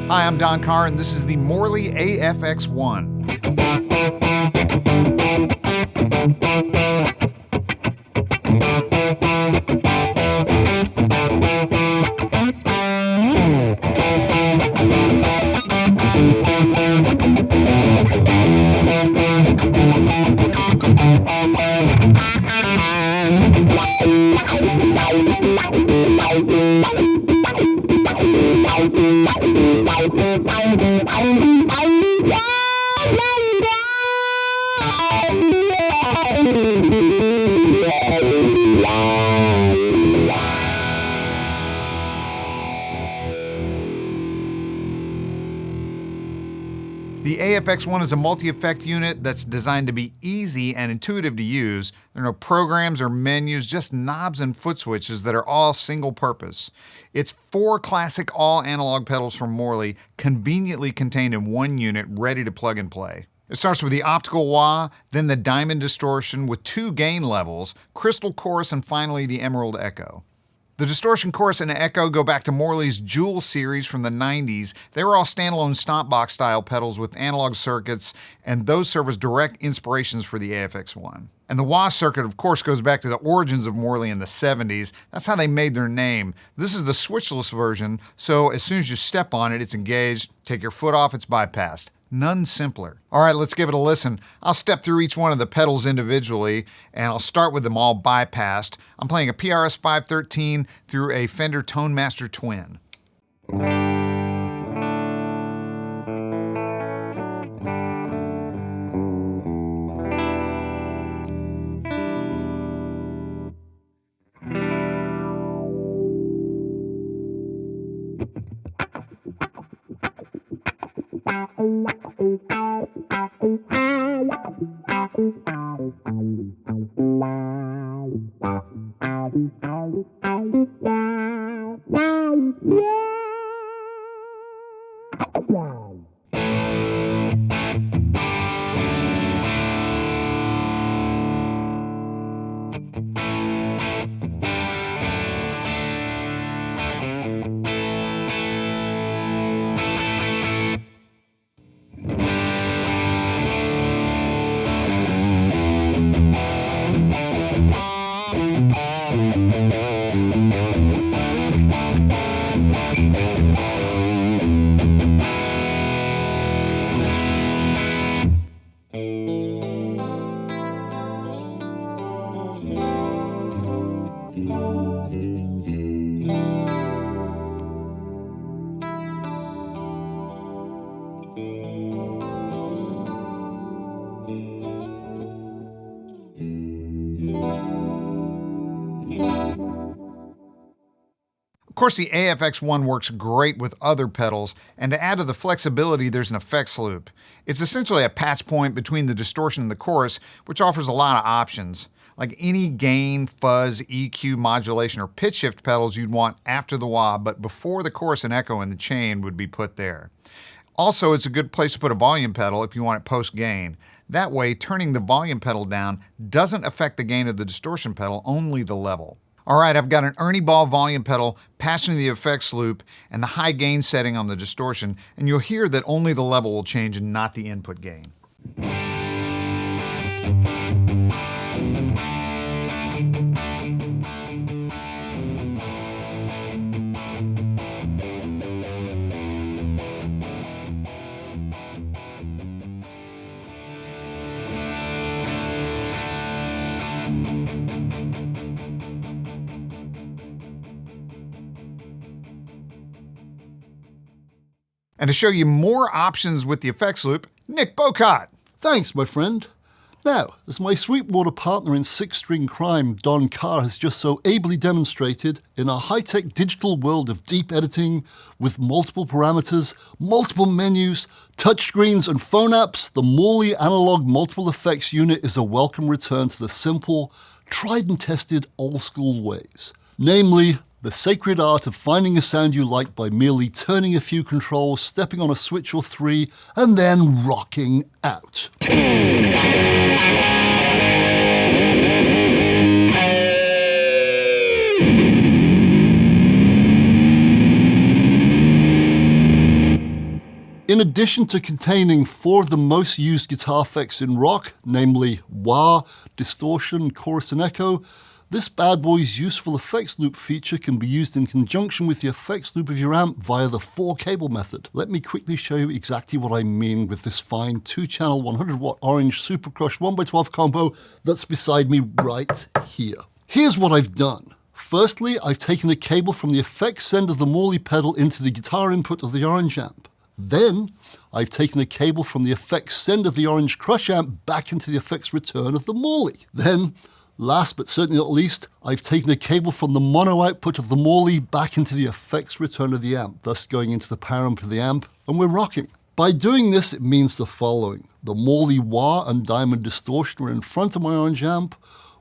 Hi, I'm Don Carr, and this is the Morley AFX-1. The AFX-1 is a multi-effect unit that's designed to be easy and intuitive to use. There are no programs or menus, just knobs and foot switches that are all single purpose. It's 4 classic all-analog pedals from Morley, conveniently contained in one unit, ready to plug and play. It starts with the optical wah, then the diamond distortion with 2 gain levels, crystal chorus, and finally the emerald echo. The distortion, chorus, and echo go back to Morley's Jewel series from the 90s. They were all standalone stomp box style pedals with analog circuits, and those serve as direct inspirations for the AFX-1. And the wah circuit, of course, goes back to the origins of Morley in the 70s. That's how they made their name. This is the switchless version, so as soon as you step on it, it's engaged. Take your foot off, it's bypassed. None simpler. All right, let's give it a listen. I'll step through each one of the pedals individually, and I'll start with them all bypassed. I'm playing a PRS 513 through a Fender Tone Master Twin. Of course, the AFX-1 works great with other pedals, and to add to the flexibility, there's an effects loop. It's essentially a patch point between the distortion and the chorus, which offers a lot of options. Like any gain, fuzz, EQ, modulation, or pitch shift pedals you'd want after the wah, but before the chorus and echo in the chain would be put there. Also, it's a good place to put a volume pedal if you want it post-gain. That way, turning the volume pedal down doesn't affect the gain of the distortion pedal, only the level. All right, I've got an Ernie Ball volume pedal passing the effects loop and the high gain setting on the distortion, and you'll hear that only the level will change and not the input gain. And to show you more options with the effects loop, Nick Bowcott. Thanks, my friend. Now, as my Sweetwater partner in six-string crime, Don Carr, has just so ably demonstrated, in our high-tech digital world of deep editing, with multiple parameters, multiple menus, touchscreens, and phone apps, the Morley Analog Multiple Effects unit is a welcome return to the simple, tried and tested old-school ways. Namely, the sacred art of finding a sound you like by merely turning a few controls, stepping on a switch or 3, and then rocking out. In addition to containing 4 of the most used guitar effects in rock, namely wah, distortion, chorus, and echo, this bad boy's useful effects loop feature can be used in conjunction with the effects loop of your amp via the 4-cable method. Let me quickly show you exactly what I mean with this fine 2-channel 100-watt orange Super Crush 1x12 combo that's beside me right here. Here's what I've done. Firstly, I've taken a cable from the effects send of the Morley pedal into the guitar input of the orange amp. Then, I've taken a cable from the effects send of the orange Crush amp back into the effects return of the Morley. Then, last but certainly not least, I've taken a cable from the mono output of the Morley back into the effects return of the amp, thus going into the power amp of the amp, and we're rocking. By doing this, it means the following. The Morley wah and diamond distortion are in front of my orange amp,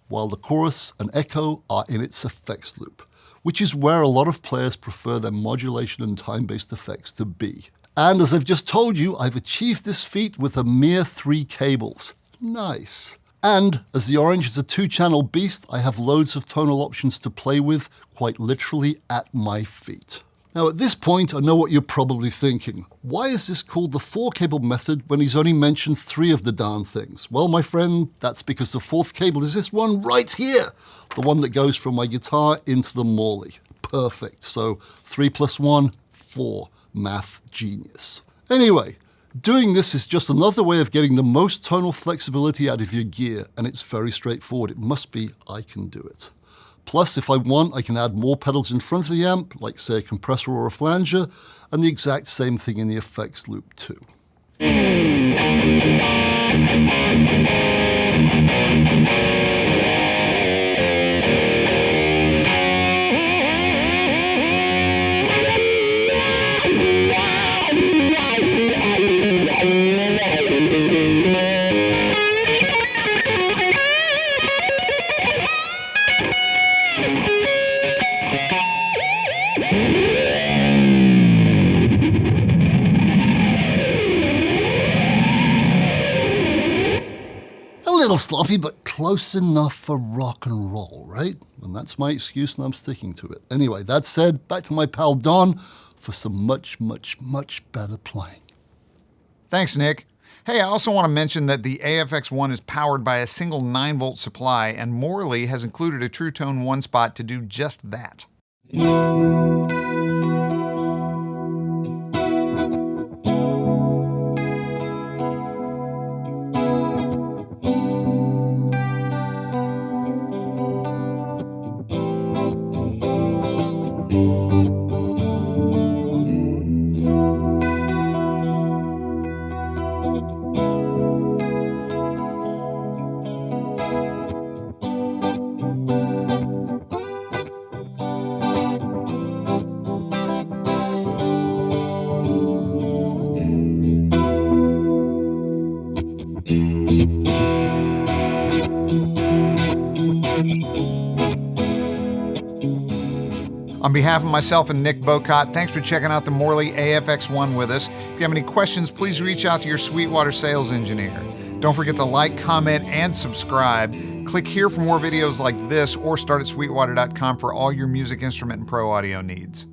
while the chorus and echo are in its effects loop, which is where a lot of players prefer their modulation and time-based effects to be. And as I've just told you, I've achieved this feat with a mere 3 cables. Nice. And as the orange is a 2-channel beast, I have loads of tonal options to play with, quite literally at my feet. Now at this point, I know what you're probably thinking. Why is this called the 4-cable method when he's only mentioned 3 of the darn things? Well, my friend, that's because the 4th cable is this one right here. The one that goes from my guitar into the Morley. Perfect. So 3 + 1, 4. Math genius. Anyway, doing this is just another way of getting the most tonal flexibility out of your gear, and it's very straightforward. It must be I can do it. Plus, if I want, I can add more pedals in front of the amp, like say a compressor or a flanger, and the exact same thing in the effects loop too. A little sloppy, but close enough for rock and roll, right? And that's my excuse and I'm sticking to it. Anyway, that said, back to my pal Don for some much, much, much better playing. Thanks, Nick. Hey, I also want to mention that the AFX-1 is powered by a single 9-volt supply, and Morley has included a True Tone 1 spot to do just that. On behalf of myself and Nick Bowcott, thanks for checking out the Morley AFX-1 with us. If you have any questions, please reach out to your Sweetwater sales engineer. Don't forget to like, comment, and subscribe. Click here for more videos like this, or start at sweetwater.com for all your music instrument and pro audio needs.